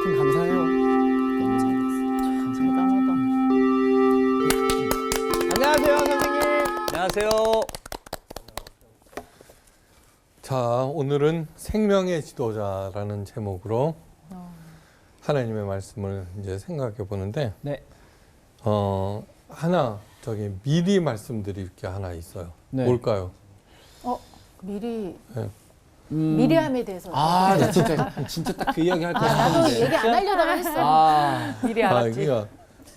하여튼 감사해요. 너무 잘 됐어. 안녕하세요, 선생님. 안녕하세요. 자, 오늘은 생명의 지도자라는 제목으로 하나님의 말씀을 이제 생각해 보는데, 네. 미리 말씀드릴 게 하나 있어요. 네. 뭘까요? 미리 네. 미리함에 대해서 아, 나 진짜 딱 그 이야기 할 거 같았는데. 얘기 안 하려다가 했어. 미리 알았지. 그러니까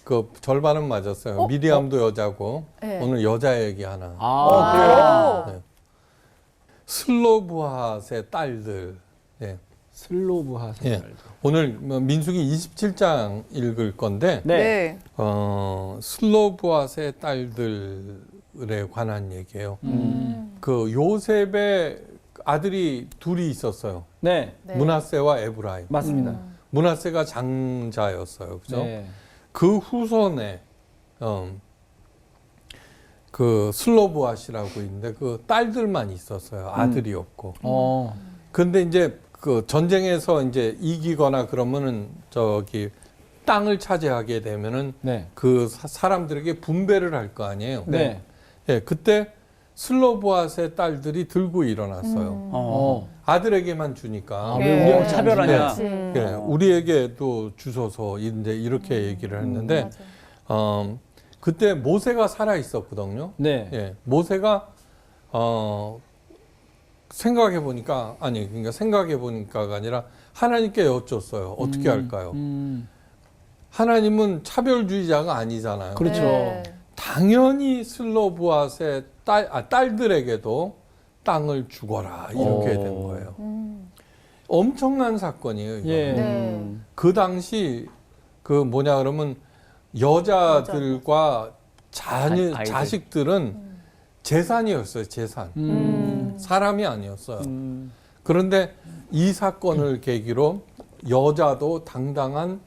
그 절반은 맞았어요. 미리암도 여자고, 네. 오늘 여자 얘기 하나. 그래요? 네. 슬로브핫의 딸들. 네. 슬로브하 예. 생활. 오늘 민수기 27장 읽을 건데, 네. 슬로브핫의 딸들에 관한 얘기예요. 그 요셉의 아들이 둘이 있었어요. 네. 네. 므낫세와 에브라임. 맞습니다. 므낫세가 장자였어요. 그죠? 네. 그 후손에 그 슬로브핫이라고 있는데 그 딸들만 있었어요. 아들이 없고. 근데 이제 그 전쟁에서 이제 이기거나 그러면은 땅을 차지하게 되면은 네. 그 사람들에게 분배를 할 거 아니에요. 네. 예, 그때 슬로브핫의 딸들이 들고 일어났어요. 아들에게만 주니까. 왜 우리하고 차별하냐? 그렇지. 예, 우리에게도 주소서 이제 이렇게 얘기를 했는데 그때 모세가 살아 있었거든요. 네. 예, 모세가 생각해 보니까 생각해 보니까가 아니라 하나님께 여쭙어요. 어떻게 할까요? 하나님은 차별주의자가 아니잖아요. 그렇죠. 네. 당연히 슬로브핫의 딸들에게도 땅을 주거라 이렇게 된 거예요. 엄청난 사건이에요. 이거. 예. 네. 그 당시 그러면 여자들과 아이들. 자식들은 재산이었어요. 재산. 사람이 아니었어요. 그런데 이 사건을 계기로 여자도 당당한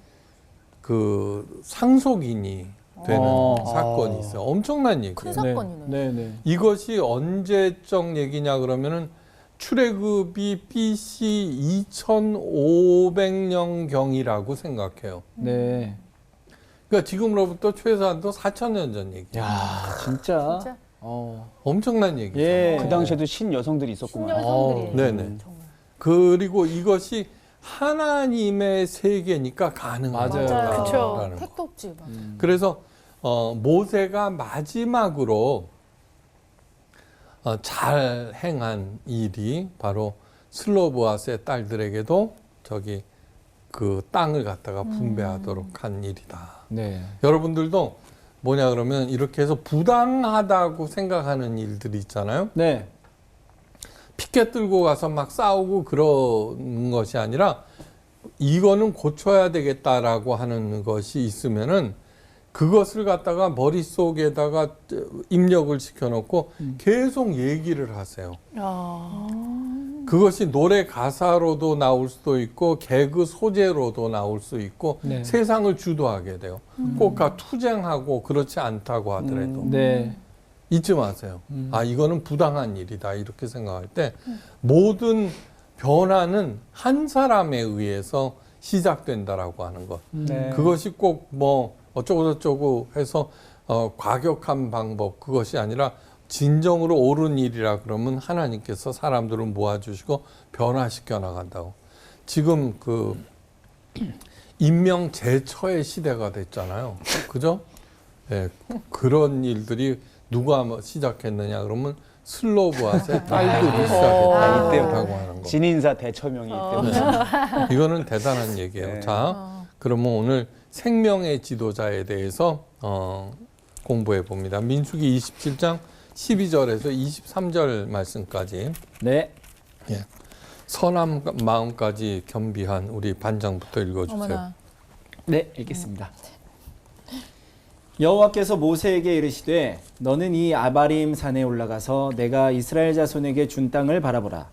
그 상속인이 되는 사건이 있어요. 엄청난 얘기예요. 큰 사건이네. 네. 네. 이것이 언제적 얘기냐 그러면은 출애굽이 BC 2500년경이라고 생각해요. 네. 그러니까 지금으로부터 최소한도 4000년 전 얘기예요. 야, 진짜. 진짜 엄청난 얘기죠. 예. 그 당시에도 신 여성들이 있었구만. 신여성들이 네네. 정말. 그리고 이것이 하나님의 세계니까 맞아요. 가능하다라는 그쵸. 거. 택도 없지. 막. 그래서 모세가 마지막으로 잘 행한 일이 바로 슬로브핫의 딸들에게도 그 땅을 갖다가 분배하도록 한 일이다. 네. 여러분들도 뭐냐 그러면 이렇게 해서 부당하다고 생각하는 일들이 있잖아요. 네. 피켓 들고 가서 막 싸우고 그러는 것이 아니라 이거는 고쳐야 되겠다라고 하는 것이 있으면은 그것을 갖다가 머릿속에다가 입력을 시켜놓고 계속 얘기를 하세요. 그것이 노래 가사로도 나올 수도 있고 개그 소재로도 나올 수 있고 네. 세상을 주도하게 돼요. 꼭 투쟁하고 그렇지 않다고 하더라도 네. 잊지 마세요. 이거는 부당한 일이다 이렇게 생각할 때 모든 변화는 한 사람에 의해서 시작된다라고 하는 것. 네. 그것이 꼭 뭐 어쩌고저쩌고 해서 과격한 방법 그것이 아니라 진정으로 옳은 일이라 그러면 하나님께서 사람들을 모아주시고 변화시켜 나간다고. 지금 그 인명제처의 시대가 됐잖아요. 그죠? 예, 그런 일들이 누가 시작했느냐 그러면 슬로브핫의 딸들이 시작했다 이때라고 하는 거. 진인사 대처명이 때문에. 이거는 대단한 얘기예요. 네. 자, 그러면 오늘 생명의 지도자에 대해서 공부해 봅니다. 민수기 27장 12절에서 23절 말씀까지. 네. 예. 선한 마음까지 겸비한 우리 반장부터 읽어주세요. 어머나. 네, 읽겠습니다. 여호와께서 모세에게 이르시되 너는 이 아바림 산에 올라가서 내가 이스라엘 자손에게 준 땅을 바라보라.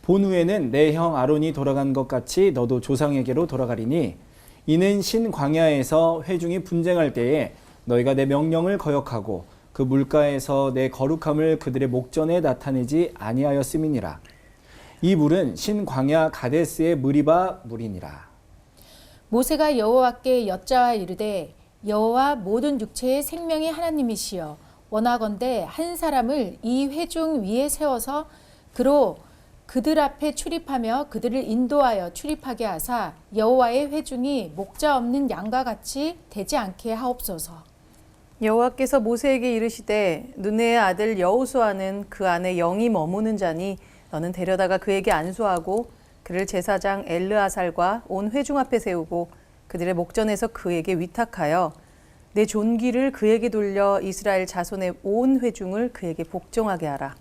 본 후에는 내 형 아론이 돌아간 것 같이 너도 조상에게로 돌아가리니 이는 신 광야에서 회중이 분쟁할 때에 너희가 내 명령을 거역하고 그 물가에서 내 거룩함을 그들의 목전에 나타내지 아니하였음이니라. 이 물은 신 광야 가데스의 무리바 물이니라. 모세가 여호와께 여짜와 이르되 여호와 모든 육체의 생명의 하나님이시여 원하건대 한 사람을 이 회중 위에 세워서 그로 그들 앞에 출입하며 그들을 인도하여 출입하게 하사 여호와의 회중이 목자 없는 양과 같이 되지 않게 하옵소서. 여호와께서 모세에게 이르시되 눈의 아들 여호수아는 그 안에 영이 머무는 자니 너는 데려다가 그에게 안수하고 그를 제사장 엘르아살과 온 회중 앞에 세우고 그들의 목전에서 그에게 위탁하여 내 존귀를 그에게 돌려 이스라엘 자손의 온 회중을 그에게 복종하게 하라.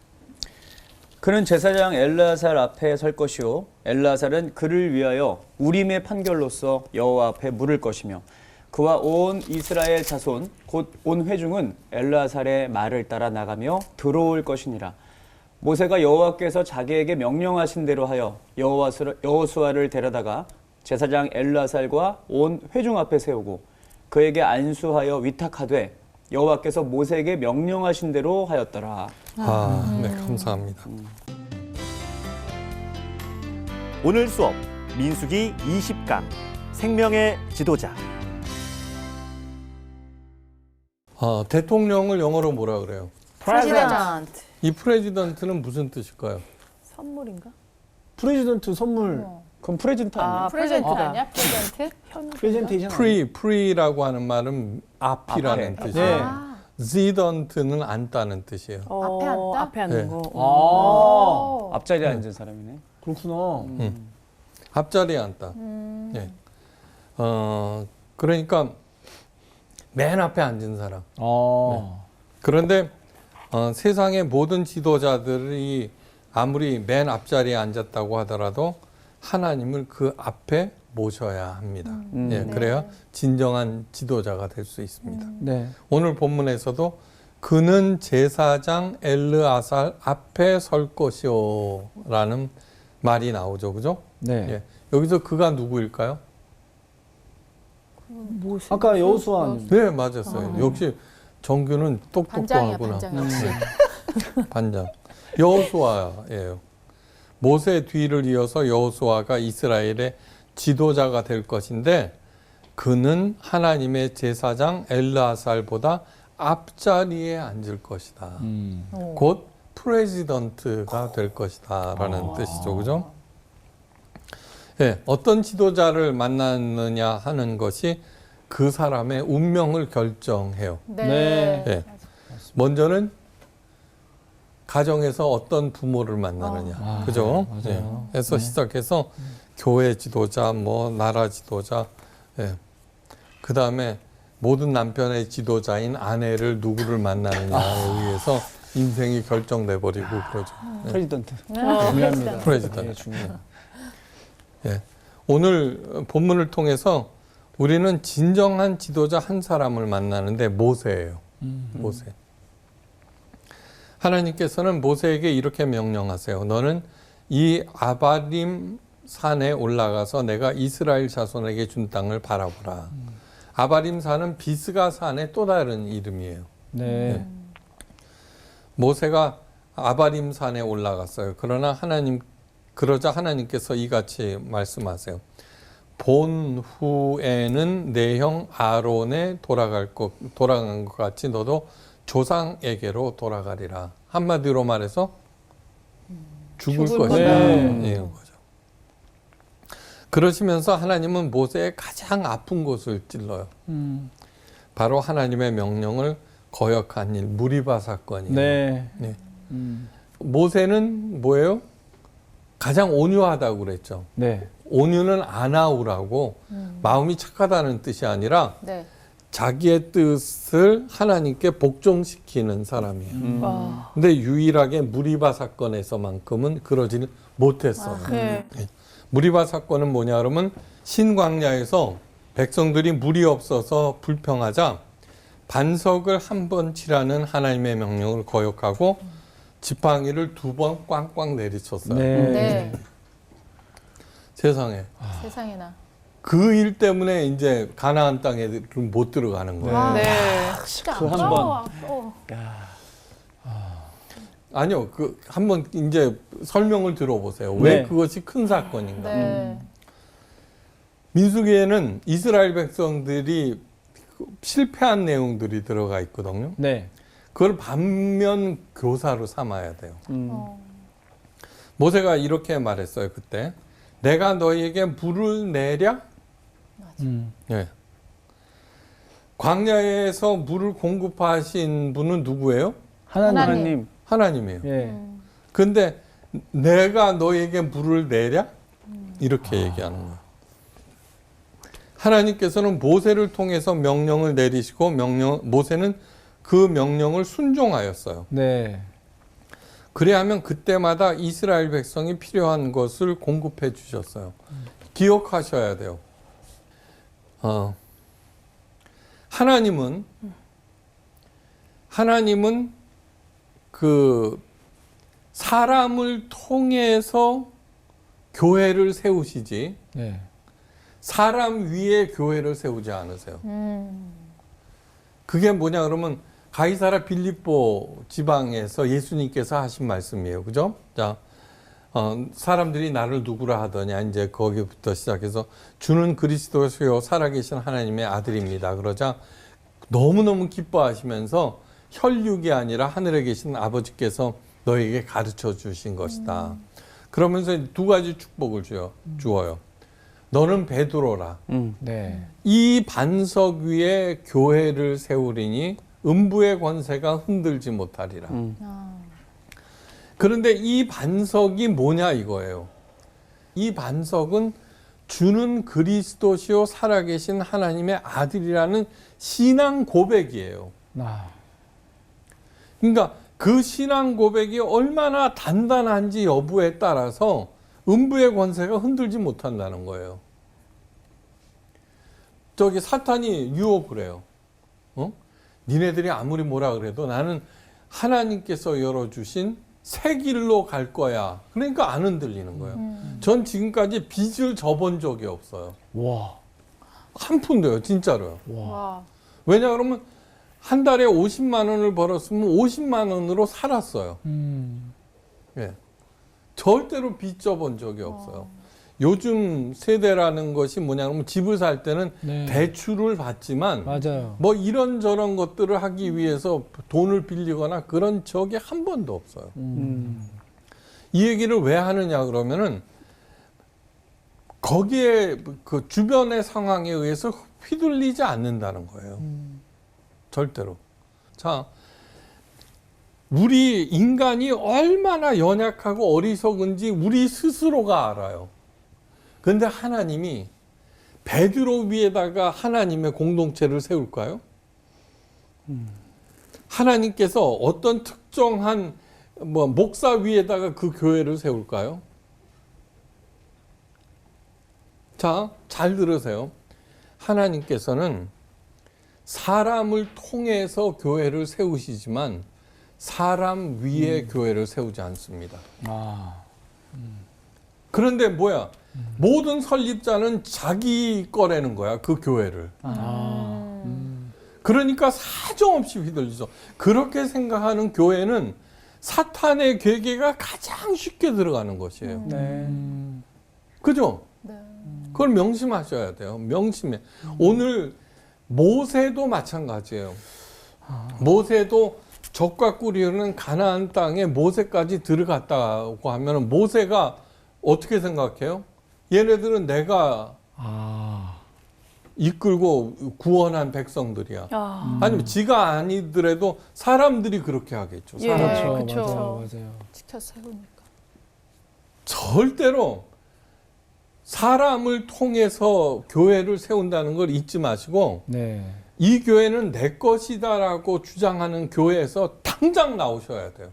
그는 제사장 엘르아살 앞에 설 것이요 엘르아살은 그를 위하여 우림의 판결로서 여호와 앞에 물을 것이며 그와 온 이스라엘 자손 곧 온 회중은 엘르아살의 말을 따라 나가며 들어올 것이니라. 모세가 여호와께서 자기에게 명령하신 대로 하여 여호수아를 데려다가 제사장 엘르아살과 온 회중 앞에 세우고 그에게 안수하여 위탁하되 여호와께서 모세에게 명령하신 대로 하였더라. 네, 감사합니다. 오늘 수업 민수기 20강 생명의 지도자. 대통령을 영어로 뭐라 그래요? 프레지던트. 이 프레지던트는 무슨 뜻일까요? 선물인가? 프레지던트 선물 그럼 프레젠트 아니에요? 프레젠트가 아니야? 프레젠트? 프레젠테이션 프리라고 하는 말은 앞이라는 앞에. 뜻이에요. 아, 지던트는 앉다는 뜻이에요. 앞에 앉다? 앞에 앉는 네. 거. 앞자리에 앉은 사람이네. 그렇구나. 앞자리에 앉다. 예. 그러니까 맨 앞에 앉은 사람. 그런데 세상의 모든 지도자들이 아무리 맨 앞자리에 앉았다고 하더라도 하나님을 그 앞에 모셔야 합니다. 예, 그래야 진정한 지도자가 될 수 있습니다. 네. 오늘 본문에서도 그는 제사장 엘르아살 앞에 설 것이요 라는 말이 나오죠. 그죠? 네. 예. 여기서 그가 누구일까요? 아까 여호수아 네, 맞았어요. 역시 정규는 반장이야, 똑똑하구나. 반장. 역시. 반장. 여호수아예요. 모세 뒤를 이어서 여호수아가 이스라엘의 지도자가 될 것인데 그는 하나님의 제사장 엘르아살보다 앞자리에 앉을 것이다. 곧 프레지던트가 될 것이다라는 뜻이죠. 그죠? 예, 어떤 지도자를 만나느냐 하는 것이 그 사람의 운명을 결정해요. 네. 예. 먼저는 가정에서 어떤 부모를 만나느냐. 그죠? 예. 에서 시작해서 교회 지도자, 뭐 나라 지도자, 예. 그 다음에 모든 남편의 지도자인 아내를 누구를 만나느냐에 의해서 인생이 결정돼 버리고 그러죠. 예. 프레지던트. 중요합니다. 프레지던트. 네, 중요해요. 예. 오늘 본문을 통해서 우리는 진정한 지도자 한 사람을 만나는데 모세예요. 모세. 하나님께서는 모세에게 이렇게 명령하세요. 너는 이 아바림 산에 올라가서 내가 이스라엘 자손에게 준 땅을 바라보라. 아바림 산은 비스가 산의 또 다른 이름이에요. 네. 모세가 아바림 산에 올라갔어요. 그러자 하나님께서 이같이 말씀하세요. 본 후에는 내 형 아론에 돌아간 것 같이 너도 조상에게로 돌아가리라. 한마디로 말해서 죽을 것이다. 네. 이런 거죠. 그러시면서 하나님은 모세의 가장 아픈 곳을 찔러요. 바로 하나님의 명령을 거역한 일, 무리바 사건이에요. 네. 네. 모세는 뭐예요? 가장 온유하다고 그랬죠. 네. 온유는 아나우라고 마음이 착하다는 뜻이 아니라 네. 자기의 뜻을 하나님께 복종시키는 사람이에요. 근데 유일하게 무리바 사건에서만큼은 그러지는 못했어요. 네. 무리바 사건은 뭐냐 그러면 신광야에서 백성들이 물이 없어서 불평하자 반석을 한 번 치라는 하나님의 명령을 거역하고 지팡이를 2번 꽝꽝 내리쳤어요. 네. 네. 세상에. 세상에나. 그 일 때문에 이제 가나안 땅에 못 들어가는 거예요. 네. 진짜 그 한 아까워, 번. 아까워. 아니요, 그 한번 이제 설명을 들어보세요. 왜 네. 그것이 큰 사건인가? 네. 민수기에는 이스라엘 백성들이 실패한 내용들이 들어가 있거든요. 네. 그걸 반면 교사로 삼아야 돼요. 모세가 이렇게 말했어요. 그때 내가 너희에게 물을 내랴. 네. 광야에서 물을 공급하신 분은 누구예요? 하나님. 하나님이에요. 예. 근데 내가 너에게 물을 내랴? 이렇게 얘기하는 거예요. 하나님께서는 모세를 통해서 명령을 내리시고 모세는 그 명령을 순종하였어요. 네. 그래야 하면 그때마다 이스라엘 백성이 필요한 것을 공급해 주셨어요. 기억하셔야 돼요. 하나님은 그 사람을 통해서 교회를 세우시지 네. 사람 위에 교회를 세우지 않으세요. 그게 뭐냐 그러면 가이사라 빌립보 지방에서 예수님께서 하신 말씀이에요. 그죠? 자, 사람들이 나를 누구라 하더냐 이제 거기부터 시작해서 주는 그리스도시요 살아계신 하나님의 아들입니다. 그러자 너무너무 기뻐하시면서 혈육이 아니라 하늘에 계신 아버지께서 너에게 가르쳐 주신 것이다. 그러면서 두 가지 축복을 주어요. 너는 베드로라. 네. 이 반석 위에 교회를 세우리니 음부의 권세가 흔들지 못하리라. 그런데 이 반석이 뭐냐 이거예요. 이 반석은 주는 그리스도시요 살아계신 하나님의 아들이라는 신앙 고백이에요. 그러니까 그 신앙 고백이 얼마나 단단한지 여부에 따라서 음부의 권세가 흔들지 못한다는 거예요. 저기 사탄이 유혹을 해요. 니네들이 아무리 뭐라 그래도 나는 하나님께서 열어주신 새 길로 갈 거야. 그러니까 안 흔들리는 거예요. 전 지금까지 빚을 져본 적이 없어요. 와. 한 푼도요, 진짜로요. 와. 왜냐 그러면 한 달에 50만 원을 벌었으면 50만 원으로 살았어요. 예. 절대로 빚 져본 적이 없어요. 요즘 세대라는 것이 뭐냐 그러면 집을 살 때는 네. 대출을 받지만 맞아요. 뭐 이런저런 것들을 하기 위해서 돈을 빌리거나 그런 적이 한 번도 없어요. 이 얘기를 왜 하느냐 그러면은 거기에 그 주변의 상황에 의해서 휘둘리지 않는다는 거예요. 절대로. 자, 우리 인간이 얼마나 연약하고 어리석은지 우리 스스로가 알아요. 그런데 하나님이 베드로 위에다가 하나님의 공동체를 세울까요? 하나님께서 어떤 특정한 목사 위에다가 그 교회를 세울까요? 자, 잘 들으세요. 하나님께서는 사람을 통해서 교회를 세우시지만 사람 위에 교회를 세우지 않습니다. 그런데 뭐야? 모든 설립자는 자기 거라는 거야, 그 교회를. 그러니까 사정없이 휘둘리죠. 그렇게 생각하는 교회는 사탄의 괴계가 가장 쉽게 들어가는 것이에요. 그죠? 그걸 명심하셔야 돼요. 명심해. 오늘 모세도 마찬가지예요. 모세도 젖과 꿀이 흐르는 가나안 땅에 모세까지 들어갔다고 하면 모세가 어떻게 생각해요? 얘네들은 내가 이끌고 구원한 백성들이야. 아니면 지가 아니더라도 사람들이 그렇게 하겠죠. 예, 사람. 그쵸. 맞아요. 지켜 세우니까. 절대로 사람을 통해서 교회를 세운다는 걸 잊지 마시고 네. 이 교회는 내 것이다라고 주장하는 교회에서 당장 나오셔야 돼요.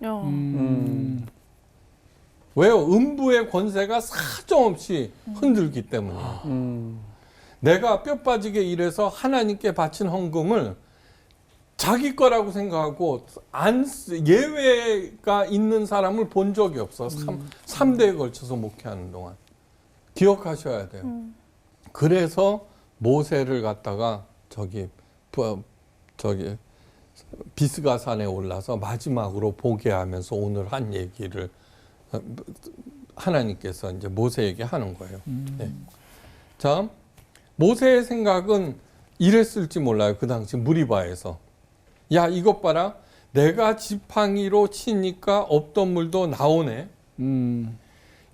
왜요? 음부의 권세가 사정없이 흔들기 때문이에요. 내가 뼈 빠지게 일해서 하나님께 바친 헌금을 자기 거라고 생각하고 예외가 있는 사람을 본 적이 없어. 3대에 걸쳐서 목회하는 동안. 기억하셔야 돼요. 그래서 모세를 갖다가 저기 비스가산에 올라서 마지막으로 보게 하면서 오늘 한 얘기를 하나님께서 이제 모세에게 하는 거예요. 네. 자, 모세의 생각은 이랬을지 몰라요. 그 당시 무리바에서. 야, 이것 봐라. 내가 지팡이로 치니까 없던 물도 나오네.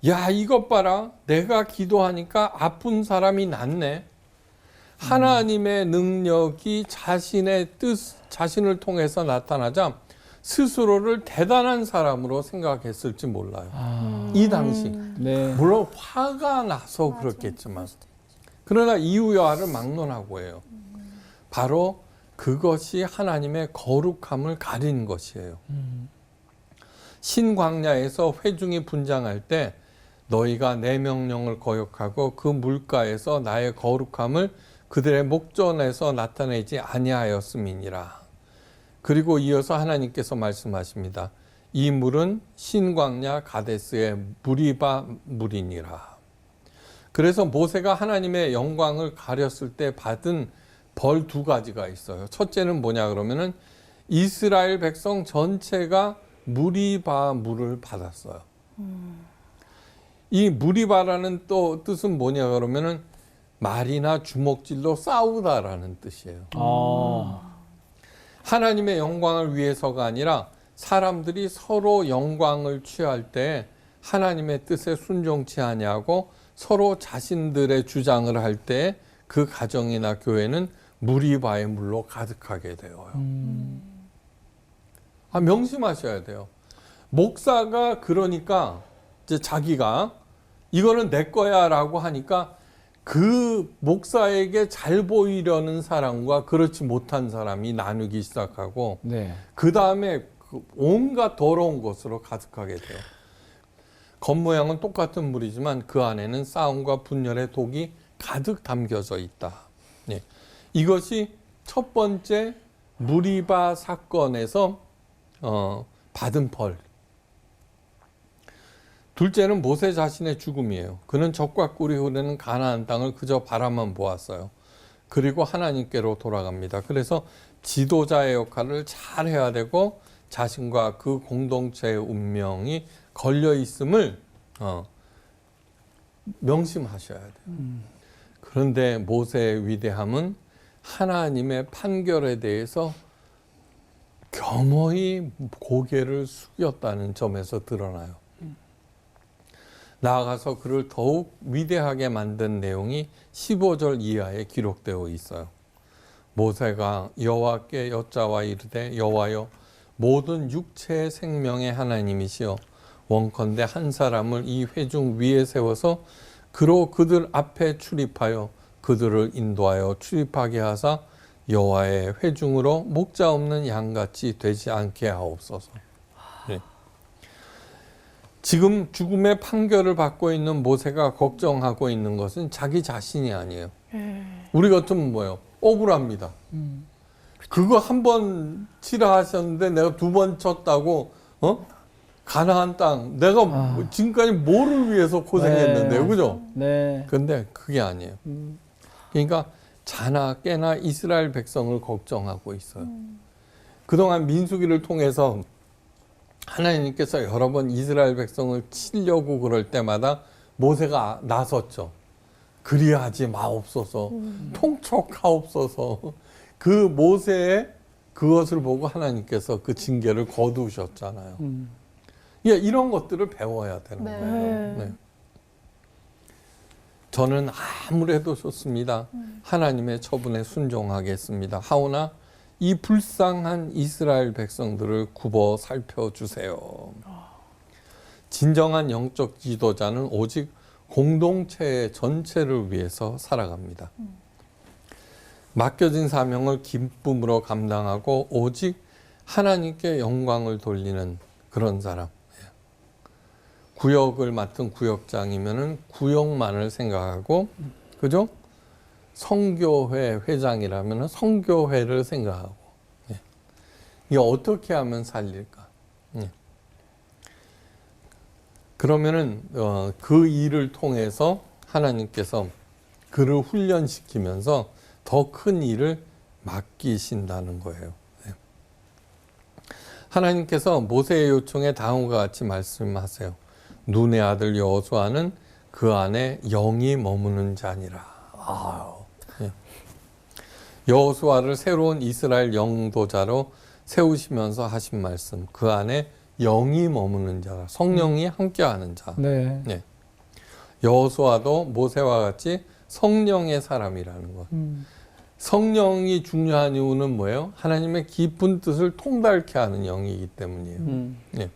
야, 이것 봐라. 내가 기도하니까 아픈 사람이 낫네. 하나님의 능력이 자신의 뜻, 자신을 통해서 나타나자 스스로를 대단한 사람으로 생각했을지 몰라요. 이 당시. 네. 물론 화가 나서 그렇겠지만. 그러나 이유야를 막론하고 해요. 바로 그것이 하나님의 거룩함을 가린 것이에요. 신광야에서 회중이 분장할 때 너희가 내 명령을 거역하고 그 물가에서 나의 거룩함을 그들의 목전에서 나타내지 아니하였음이니라. 그리고 이어서 하나님께서 말씀하십니다. 이 물은 신광야 가데스의 무리바 물이니라. 그래서 모세가 하나님의 영광을 가렸을 때 받은 벌 두 가지가 있어요. 첫째는 뭐냐 그러면은 이스라엘 백성 전체가 무리바 물을 받았어요. 이 무리바라는 또 뜻은 뭐냐 그러면은 말이나 주먹질로 싸우다라는 뜻이에요. 하나님의 영광을 위해서가 아니라 사람들이 서로 영광을 취할 때 하나님의 뜻에 순종치 아니하고 서로 자신들의 주장을 할 때 그 가정이나 교회는 무리바의 물로 가득하게 되어요. 명심하셔야 돼요. 목사가 그러니까 이제 자기가 이거는 내 거야라고 하니까 그 목사에게 잘 보이려는 사람과 그렇지 못한 사람이 나누기 시작하고 네. 그 다음에 온갖 더러운 것으로 가득하게 돼요. 겉모양은 똑같은 물이지만 그 안에는 싸움과 분열의 독이 가득 담겨져 있다. 네. 이것이 첫 번째 무리바 사건에서 받은 벌. 둘째는 모세 자신의 죽음이에요. 그는 적과 꿀이 흐르는 가나안 땅을 그저 바라만 보았어요. 그리고 하나님께로 돌아갑니다. 그래서 지도자의 역할을 잘 해야 되고 자신과 그 공동체의 운명이 걸려 있음을 명심하셔야 돼요. 그런데 모세의 위대함은 하나님의 판결에 대해서 겸허히 고개를 숙였다는 점에서 드러나요. 나아가서 그를 더욱 위대하게 만든 내용이 15절 이하에 기록되어 있어요. 모세가 여호와께 여짜와 이르되 여호와여 모든 육체의 생명의 하나님이시여 원컨대 한 사람을 이 회중 위에 세워서 그로 그들 앞에 출입하여 그들을 인도하여 출입하게 하사 여호와의 회중으로 목자 없는 양같이 되지 않게 하옵소서. 네. 지금 죽음의 판결을 받고 있는 모세가 걱정하고 있는 것은 자기 자신이 아니에요. 우리 같으면 뭐예요? 억울합니다. 그거 한 번 치라 하셨는데 내가 두 번 쳤다고 가나안 땅 내가 지금까지 뭐를 위해서 고생했는데요. 네. 그죠? 네. 근데 그게 아니에요. 그러니까 자나 깨나 이스라엘 백성을 걱정하고 있어요. 그동안 민수기를 통해서 하나님께서 여러 번 이스라엘 백성을 치려고 그럴 때마다 모세가 나섰죠. 그리하지 마옵소서. 통촉하옵소서. 그 모세의 그것을 보고 하나님께서 그 징계를 거두셨잖아요. 예, 이런 것들을 배워야 되는 거예요. 네. 저는 아무래도 좋습니다. 하나님의 처분에 순종하겠습니다. 하오나 이 불쌍한 이스라엘 백성들을 굽어 살펴주세요. 진정한 영적 지도자는 오직 공동체 전체를 위해서 살아갑니다. 맡겨진 사명을 기쁨으로 감당하고 오직 하나님께 영광을 돌리는 그런 사람. 구역을 맡은 구역장이면은 구역만을 생각하고, 그죠? 성교회 회장이라면 성교회를 생각하고, 이게 어떻게 하면 살릴까? 그러면은 그 일을 통해서 하나님께서 그를 훈련시키면서 더 큰 일을 맡기신다는 거예요. 하나님께서 모세의 요청에 다음과 같이 말씀하세요. 눈의 아들 여호수아는 그 안에 영이 머무는 자니라. 예. 여호수아를 새로운 이스라엘 영도자로 세우시면서 하신 말씀, 그 안에 영이 머무는 자라, 성령이 함께하는 자. 네. 네. 여호수아도 모세와 같이 성령의 사람이라는 것. 성령이 중요한 이유는 뭐예요? 하나님의 깊은 뜻을 통달케 하는 영이기 때문이에요. 네.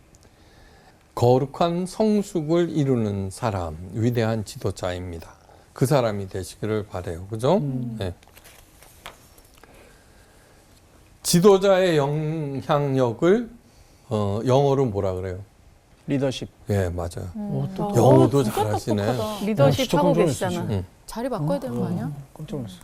거룩한 성숙을 이루는 사람, 위대한 지도자입니다. 그 사람이 되시기를 바라요. 그죠? 네. 지도자의 영향력을 영어로 뭐라 그래요? 리더십. 예, 맞아요. 또 영어도 진짜 잘하시네. 똑똑하다. 리더십 진짜 하고 깜짝 계시잖아. 놀랐어, 자리 바꿔야 되는 거 아니야? 깜짝 놀랐어.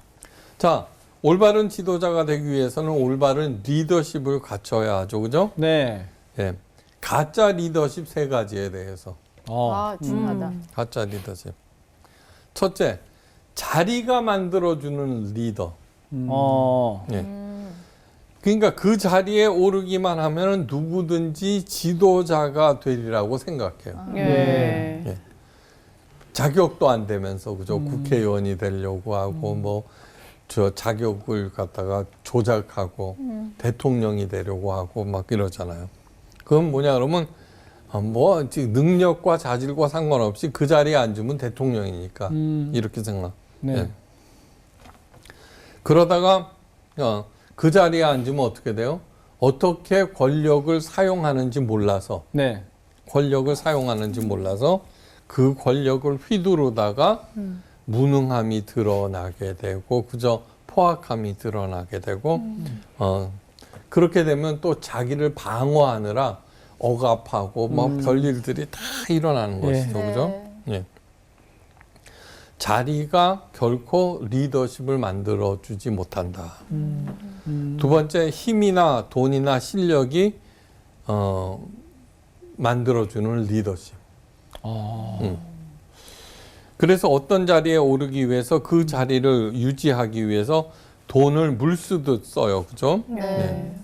자, 올바른 지도자가 되기 위해서는 올바른 리더십을 갖춰야 하죠. 그죠? 네. 예. 가짜 리더십 3가지에 대해서. 아, 중요하다. 가짜 리더십. 첫째, 자리가 만들어주는 리더. 예. 그러니까 그 자리에 오르기만 하면 누구든지 지도자가 되리라고 생각해요. 예. 예. 자격도 안 되면서 그죠? 국회의원이 되려고 하고 뭐 저 자격을 갖다가 조작하고 대통령이 되려고 하고 막 이러잖아요. 그건 뭐냐 그러면 뭐 능력과 자질과 상관없이 그 자리에 앉으면 대통령이니까 이렇게 생각. 네. 예. 그러다가 그 자리에 앉으면 어떻게 돼요? 어떻게 권력을 사용하는지 몰라서 네. 권력을 사용하는지 몰라서 그 권력을 휘두르다가 무능함이 드러나게 되고 그저 포악함이 드러나게 되고 그렇게 되면 또 자기를 방어하느라 억압하고 막 별일들이 다 일어나는 것이죠. 그죠? 예. 자리가 결코 리더십을 만들어주지 못한다. 두 번째, 힘이나 돈이나 실력이 만들어주는 리더십. 그래서 어떤 자리에 오르기 위해서 그 자리를 유지하기 위해서 돈을 물쓰듯 써요. 그죠? 네.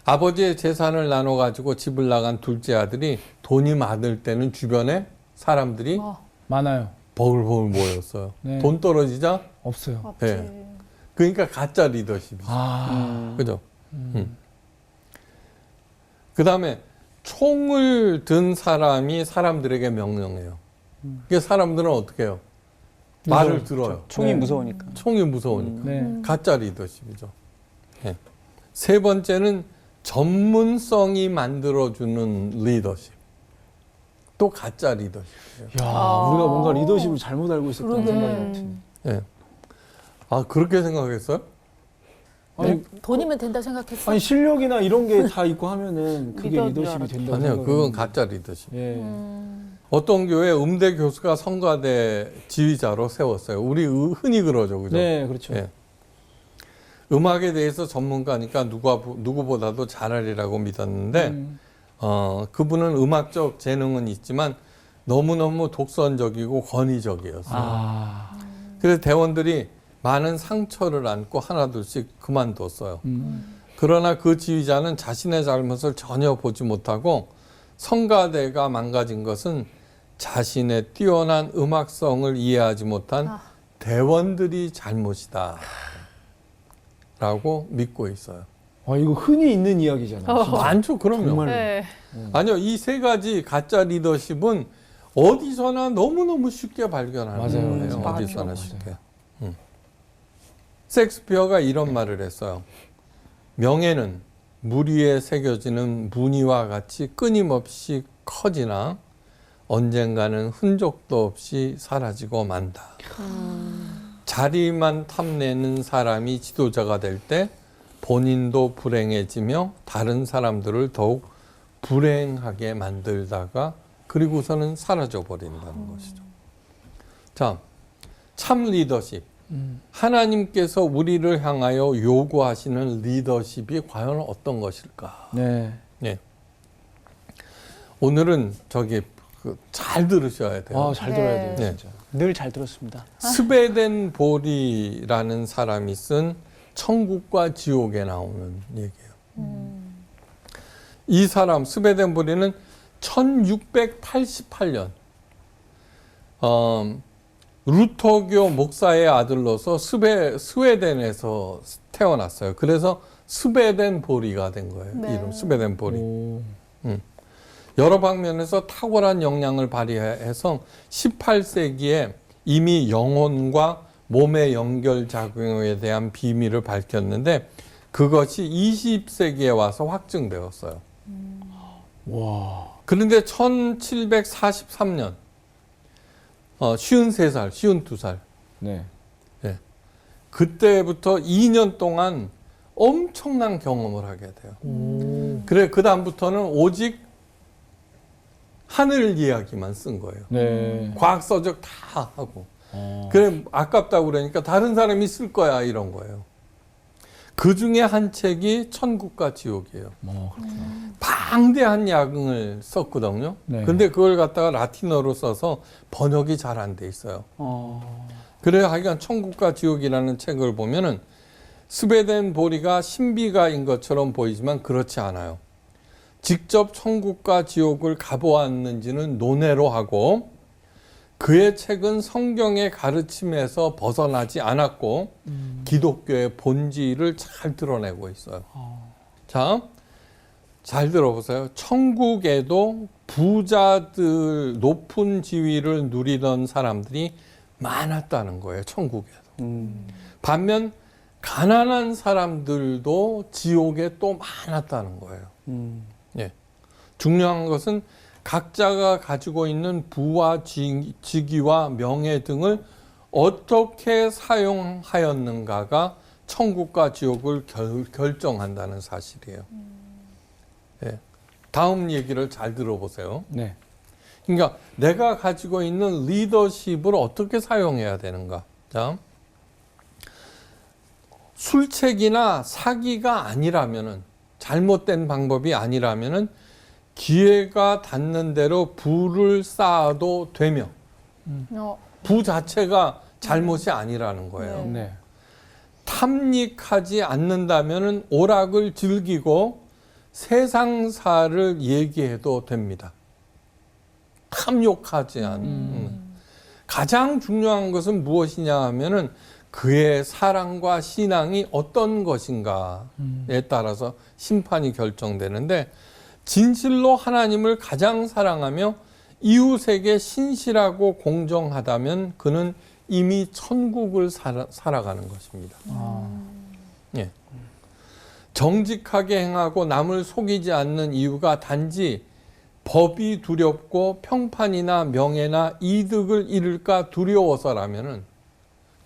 아버지의 재산을 나눠가지고 집을 나간 둘째 아들이 돈이 많을 때는 주변에 사람들이 많아요. 버글버글 모였어요. 네. 돈 떨어지자 없어요. 네. 그러니까 가짜 리더십이죠. 그죠? 그 다음에 총을 든 사람이 사람들에게 명령해요. 그러니까 사람들은 어떻게 해요? 말을 들어요. 총이 네. 무서우니까. 총이 무서우니까. 네. 가짜 리더십이죠. 네. 세 번째는 전문성이 만들어주는 리더십. 또 가짜 리더십이에요. 야, 우리가 뭔가 리더십을 잘못 알고 있었다는 생각이 드네. 네. 아, 그렇게 생각했어요? 아니, 돈이면 된다 생각했어. 아니 실력이나 이런 게 다 있고 하면은 그게 리더인 줄 리더십이 된다고 아니요, 생각을 그건 했는데. 가짜 리더십. 예. 어떤 교회 음대 교수가 성가대 지휘자로 세웠어요. 우리 흔히 그러죠, 그죠? 네, 그렇죠. 예. 음악에 대해서 전문가니까 누구보다도 잘하리라고 믿었는데, 그분은 음악적 재능은 있지만 너무너무 독선적이고 권위적이었어요. 그래서 대원들이 많은 상처를 안고 하나둘씩 그만뒀어요. 그러나 그 지휘자는 자신의 잘못을 전혀 보지 못하고 성가대가 망가진 것은 자신의 뛰어난 음악성을 이해하지 못한 대원들이 잘못이다 라고 믿고 있어요. 이거 흔히 있는 이야기잖아요. 진짜. 많죠, 그럼요. 정말로. 네. 아니요, 이 3가지 가짜 리더십은 어디서나 너무너무 쉽게 발견하는 맞아요. 거예요. 맞아요. 어디서나 맞아요. 쉽게. 섹스피어가 이런 말을 했어요. 명예는 물 위에 새겨지는 무늬와 같이 끊임없이 커지나 언젠가는 흔적도 없이 사라지고 만다. 자리만 탐내는 사람이 지도자가 될 때 본인도 불행해지며 다른 사람들을 더욱 불행하게 만들다가 그리고서는 사라져 버린다는 것이죠. 자, 참 리더십. 하나님께서 우리를 향하여 요구하시는 리더십이 과연 어떤 것일까? 네. 네. 오늘은 잘 들으셔야 돼요. 잘 들어야 돼요, 네. 진짜. 늘 잘 들었습니다. 스베덴 보리라는 사람이 쓴 천국과 지옥에 나오는 얘기예요. 이 사람 스베덴 보리는 1688년 루터교 목사의 아들로서 스웨덴에서 태어났어요. 그래서 스베덴 보리가 된 거예요. 네. 이름 스베덴 보리. 여러 방면에서 탁월한 역량을 발휘해서 18세기에 이미 영혼과 몸의 연결작용에 대한 비밀을 밝혔는데 그것이 20세기에 와서 확증되었어요. 와. 그런데 1743년 53살, 52살 네. 그때부터 2년 동안 엄청난 경험을 하게 돼요. 그래 그 다음부터는 오직 하늘 이야기만 쓴 거예요. 네. 과학 서적 다 하고. 그래 아깝다고 그러니까 다른 사람이 쓸 거야 이런 거예요. 그 중에 한 책이 천국과 지옥이에요. 방대한 야경을 썼거든요. 네. 근데 그걸 갖다가 라틴어로 써서 번역이 잘 안 돼 있어요. 그래 하여간 천국과 지옥이라는 책을 보면은 스베덴 보리가 신비가인 것처럼 보이지만 그렇지 않아요. 직접 천국과 지옥을 가보았는지는 논외로 하고 그의 책은 성경의 가르침에서 벗어나지 않았고 기독교의 본질을 잘 드러내고 있어요. 자, 잘 들어보세요. 천국에도 부자들, 높은 지위를 누리던 사람들이 많았다는 거예요. 천국에도. 반면 가난한 사람들도 지옥에 또 많았다는 거예요. 예. 중요한 것은 각자가 가지고 있는 부와 직위와 명예 등을 어떻게 사용하였는가가 천국과 지옥을 결정한다는 사실이에요. 예. 다음 얘기를 잘 들어보세요. 네. 그러니까 내가 가지고 있는 리더십을 어떻게 사용해야 되는가. 자, 술책이나 사기가 아니라면은 잘못된 방법이 아니라면은 기회가 닿는 대로 부를 쌓아도 되며 부 자체가 잘못이 아니라는 거예요. 네. 탐닉하지 않는다면은 오락을 즐기고 세상사를 얘기해도 됩니다. 탐욕하지 않는. 가장 중요한 것은 무엇이냐 하면은 그의 사랑과 신앙이 어떤 것인가에 따라서 심판이 결정되는데 진실로 하나님을 가장 사랑하며 이웃에게 신실하고 공정하다면 그는 이미 천국을 살아가는 것입니다. 예. 정직하게 행하고 남을 속이지 않는 이유가 단지 법이 두렵고 평판이나 명예나 이득을 잃을까 두려워서라면은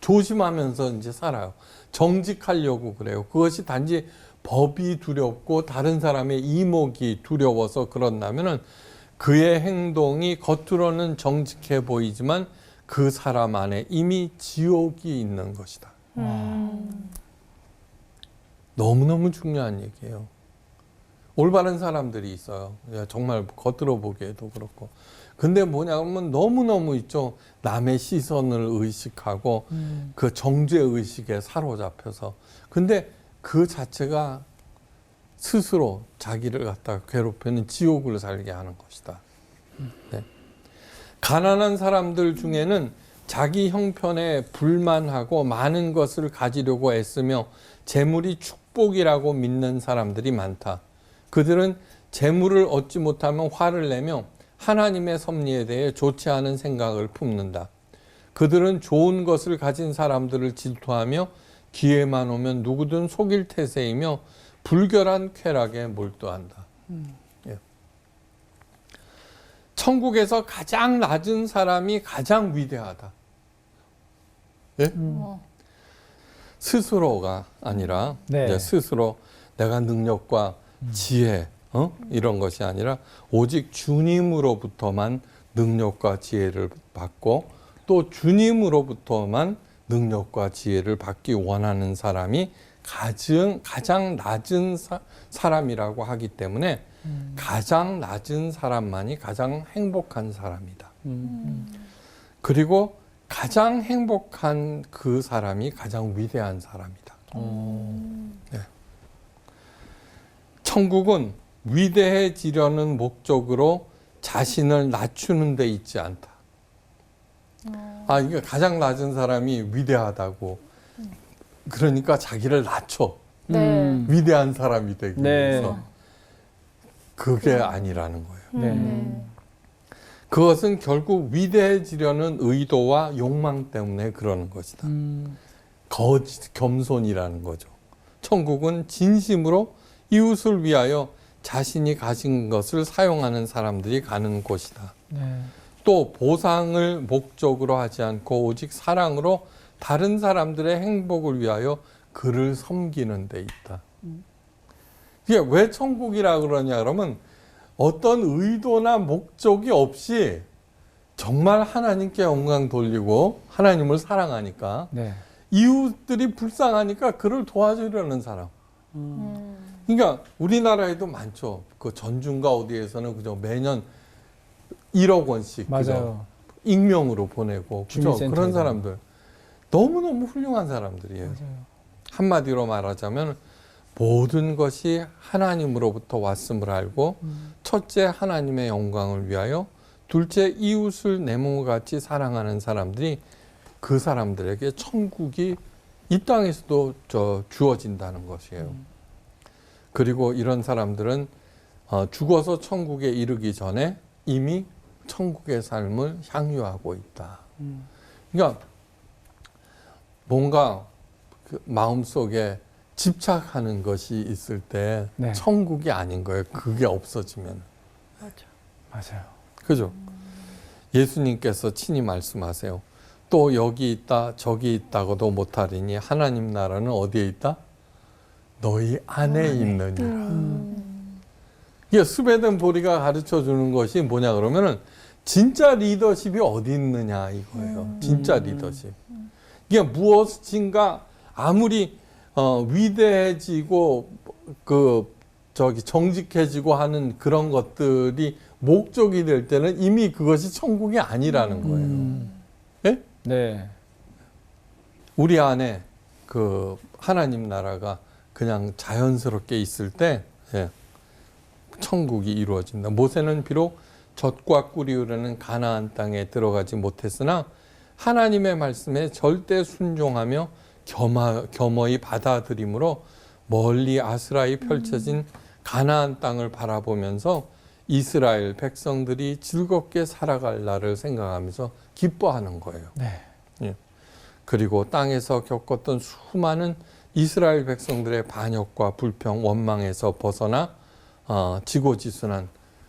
조심하면서 이제 살아요. 정직하려고 그래요. 그것이 단지 법이 두렵고 다른 사람의 이목이 두려워서 그런다면은 그의 행동이 겉으로는 정직해 보이지만 그 사람 안에 이미 지옥이 있는 것이다. 너무너무 중요한 얘기예요. 올바른 사람들이 있어요. 정말 겉으로 보기에도 그렇고. 근데 뭐냐면 너무너무 있죠. 남의 시선을 의식하고 그 정죄의식에 사로잡혀서. 근데 그 자체가 스스로 자기를 갖다가 괴롭히는 지옥을 살게 하는 것이다. 네. 가난한 사람들 중에는 자기 형편에 불만하고 많은 것을 가지려고 애쓰며 재물이 축복이라고 믿는 사람들이 많다. 그들은 재물을 얻지 못하면 화를 내며 하나님의 섭리에 대해 좋지 않은 생각을 품는다. 그들은 좋은 것을 가진 사람들을 질투하며 기회만 오면 누구든 속일 태세이며 불결한 쾌락에 몰두한다. 예. 천국에서 가장 낮은 사람이 가장 위대하다. 예? 스스로가 아니라 네. 이제 스스로 내가 능력과 지혜 이런 것이 아니라 오직 주님으로부터만 능력과 지혜를 받고 또 주님으로부터만 능력과 지혜를 받기 원하는 사람이 가장 낮은 사람이라고 하기 때문에 가장 낮은 사람만이 가장 행복한 사람이다. 그리고 가장 행복한 그 사람이 가장 위대한 사람이다. 네. 천국은 위대해지려는 목적으로 자신을 낮추는 데 있지 않다. 이게 가장 낮은 사람이 위대하다고. 그러니까 자기를 낮춰. 네. 위대한 사람이 되기 네. 위해서. 그게 아니라는 거예요. 네. 그것은 결국 위대해지려는 의도와 욕망 때문에 그러는 것이다. 거짓 겸손이라는 거죠. 천국은 진심으로 이웃을 위하여 자신이 가진 것을 사용하는 사람들이 가는 곳이다. 또 보상을 목적으로 하지 않고 오직 사랑으로 다른 사람들의 행복을 위하여 그를 섬기는 데 있다. 이게 왜 천국이라 그러냐 그러면 어떤 의도나 목적이 없이 정말 하나님께 영광 돌리고 하나님을 사랑하니까 네. 이웃들이 불쌍하니까 그를 도와주려는 사람. 그러니까 우리나라에도 많죠. 그 전중과 어디에서는 그죠 매년 1억 원씩 그죠? 맞아요. 익명으로 보내고 그죠? 주민센터에도. 그런 사람들 너무너무 훌륭한 사람들이에요. 맞아요. 한마디로 말하자면 모든 것이 하나님으로부터 왔음을 알고 첫째 하나님의 영광을 위하여 둘째 이웃을 내 몸과 같이 사랑하는 사람들이 그 사람들에게 천국이 이 땅에서도 주어진다는 것이에요. 그리고 이런 사람들은 죽어서 천국에 이르기 전에 이미 천국의 삶을 향유하고 있다. 그러니까 뭔가 그 마음속에 집착하는 것이 있을 때 네. 천국이 아닌 거예요. 그게 없어지면. 맞아요. 그죠? 예수님께서 친히 말씀하세요. 또 여기 있다 저기 있다고도 못하리니 하나님 나라는 어디에 있다? 너희 안에 있느니라. 이게 스베덴 보리가 가르쳐 주는 것이 뭐냐 그러면은 진짜 리더십이 어디 있느냐 이거예요. 진짜 리더십. 이게 무엇인가 아무리 위대해지고 정직해지고 하는 그런 것들이 목적이 될 때는 이미 그것이 천국이 아니라는 거예요. 예? 네. 우리 안에 그 하나님 나라가 그냥 자연스럽게 있을 때 천국이 이루어진다. 모세는 비록 젖과 꿀이 흐르는 가나안 땅에 들어가지 못했으나 하나님의 말씀에 절대 순종하며 겸허히 받아들임으로 멀리 아스라이 펼쳐진 가나안 땅을 바라보면서 이스라엘 백성들이 즐겁게 살아갈 날을 생각하면서 기뻐하는 거예요. 네. 예. 그리고 땅에서 겪었던 수많은 이스라엘 백성들의 반역과 불평, 원망에서 벗어나 지고지순한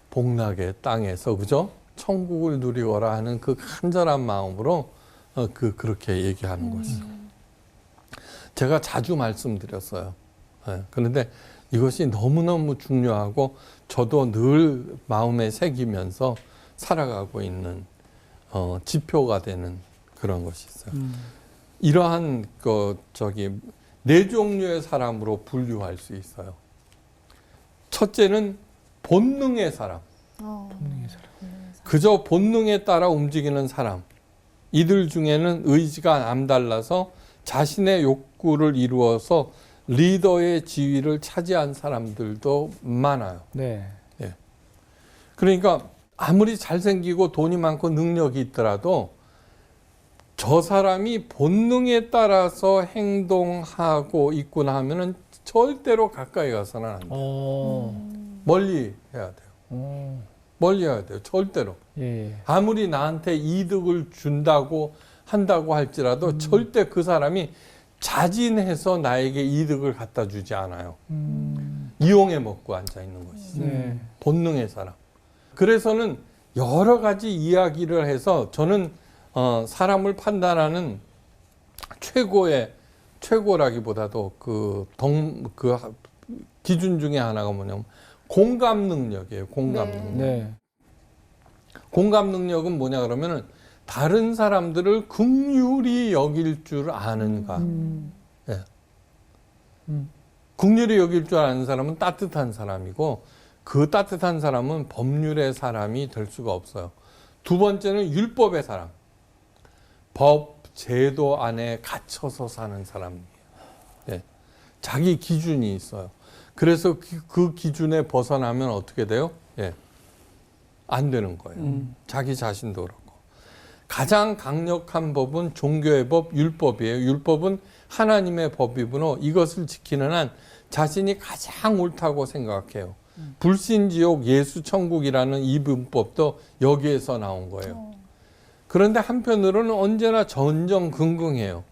복락의 땅에서 그죠? 천국을 누리거라 하는 그 간절한 마음으로 그렇게 얘기하는 것이죠. 제가 자주 말씀드렸어요. 예. 그런데 이것이 너무너무 중요하고 저도 늘 마음에 새기면서 살아가고 있는 지표가 되는 그런 것이 있어요. 이러한 네 종류의 사람으로 분류할 수 있어요. 첫째는 본능의 사람. 본능의 사람. 그저 본능에 따라 움직이는 사람. 이들 중에는 의지가 남달라서 자신의 욕구를 이루어서 리더의 지위를 차지한 사람들도 많아요. 네. 예. 그러니까 아무리 잘생기고 돈이 많고 능력이 있더라도 저 사람이 본능에 따라서 행동하고 있구나 하면은 절대로 가까이 가서는 안 돼요. 멀리 해야 돼요. 멀리 해야 돼요. 절대로. 예. 아무리 나한테 이득을 준다고 한다고 할지라도 절대 그 사람이 자진해서 나에게 이득을 갖다 주지 않아요. 이용해 먹고 앉아 있는 것이죠. 네. 본능의 사람. 그래서는 여러 가지 이야기를 해서 저는 사람을 판단하는 최고라기보다도 그 기준 중에 하나가 뭐냐면 공감 능력이에요. 공감 능력. 네. 공감 능력은 뭐냐 그러면은 다른 사람들을 긍휼히 여길 줄 아는가. 예. 긍휼히 여길 줄 아는 사람은 따뜻한 사람이고 그 따뜻한 사람은 법률의 사람이 될 수가 없어요. 두 번째는 율법의 사람. 법, 제도 안에 갇혀서 사는 사람이에요. 예. 자기 기준이 있어요. 그래서 그 기준에 벗어나면 어떻게 돼요? 예. 안 되는 거예요. 자기 자신도 그렇고. 가장 강력한 법은 종교의 법, 율법이에요. 율법은 하나님의 법이므로 이것을 지키는 한 자신이 가장 옳다고 생각해요. 불신지옥 예수천국이라는 이분법도 여기에서 나온 거예요. 그런데 한편으로는 언제나 전전긍긍해요.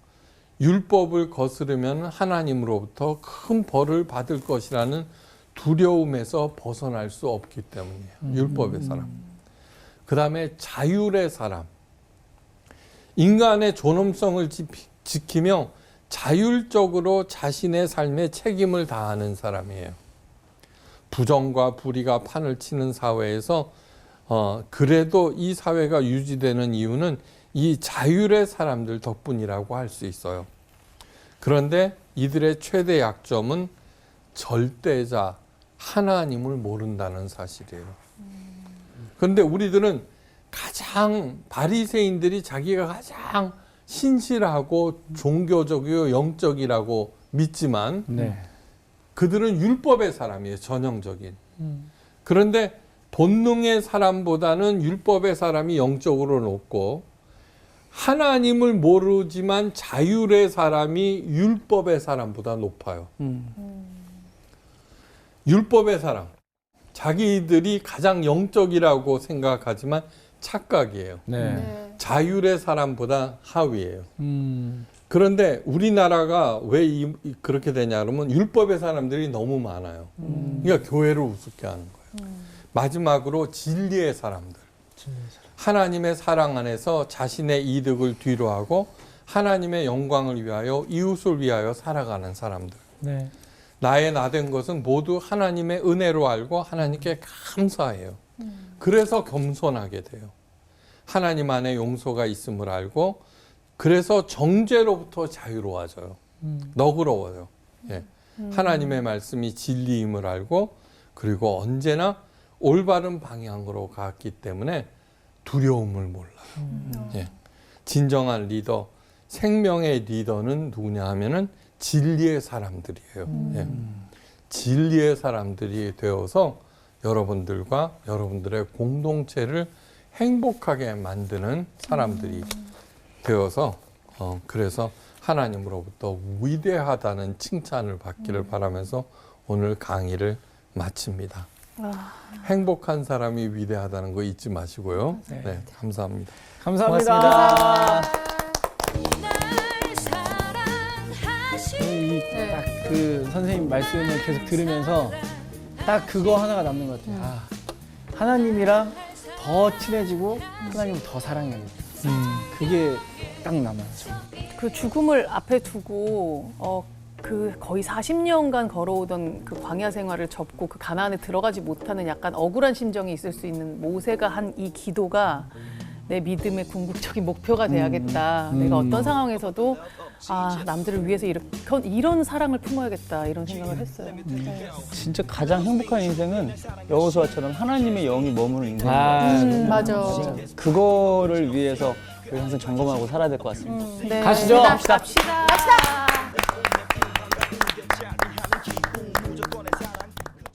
율법을 거스르면 하나님으로부터 큰 벌을 받을 것이라는 두려움에서 벗어날 수 없기 때문이에요. 율법의 사람. 그 다음에 자율의 사람. 인간의 존엄성을 지키며 자율적으로 자신의 삶에 책임을 다하는 사람이에요. 부정과 불의가 판을 치는 사회에서 그래도 이 사회가 유지되는 이유는 이 자율의 사람들 덕분이라고 할 수 있어요. 그런데 이들의 최대 약점은 절대자 하나님을 모른다는 사실이에요. 그런데 우리들은 가장 바리새인들이 자기가 가장 신실하고 종교적이고 영적이라고 믿지만 네. 그들은 율법의 사람이에요. 전형적인. 그런데 본능의 사람보다는 율법의 사람이 영적으로 높고 하나님을 모르지만 자율의 사람이 율법의 사람보다 높아요. 율법의 사람. 자기들이 가장 영적이라고 생각하지만 착각이에요. 네. 자율의 사람보다 하위예요. 그런데 우리나라가 왜 그렇게 되냐 그러면 율법의 사람들이 너무 많아요. 그러니까 교회를 우습게 하는 거예요. 마지막으로 진리의 사람들. 하나님의 사랑 안에서 자신의 이득을 뒤로하고 하나님의 영광을 위하여 이웃을 위하여 살아가는 사람들. 네. 나의 나된 것은 모두 하나님의 은혜로 알고 하나님께 감사해요. 그래서 겸손하게 돼요. 하나님 안에 용서가 있음을 알고 그래서 정죄로부터 자유로워져요. 너그러워요. 예. 하나님의 말씀이 진리임을 알고 그리고 언제나 올바른 방향으로 갔기 때문에 두려움을 몰라요. 예. 진정한 리더, 생명의 리더는 누구냐 하면은 진리의 사람들이에요. 예. 진리의 사람들이 되어서 여러분들과 여러분들의 공동체를 행복하게 만드는 사람들이 되어서 그래서 하나님으로부터 위대하다는 칭찬을 받기를 바라면서 오늘 강의를 마칩니다. 행복한 사람이 위대하다는 거 잊지 마시고요. 네, 감사합니다. 감사합니다. 딱 그 선생님 말씀을 계속 들으면서 딱 그거 하나가 남는 것 같아요. 아, 하나님이랑 더 친해지고 하나님을 더 사랑해야겠다. 그게 딱 남아요. 그 죽음을 앞에 두고 그 거의 40년간 걸어오던 그 광야 생활을 접고 그 가나안에 들어가지 못하는 약간 억울한 심정이 있을 수 있는 모세가 한 이 기도가 내 믿음의 궁극적인 목표가 돼야겠다. 내가 어떤 상황에서도 남들을 위해서 이런 사랑을 품어야겠다 이런 생각을 했어요. 진짜 가장 행복한 인생은 여호수아처럼 하나님의 영이 머무는 인생인 것 같아요. 맞아. 그거를 위해서 항상 점검하고 살아야 될 것 같습니다. 네. 가시죠. 갑시다.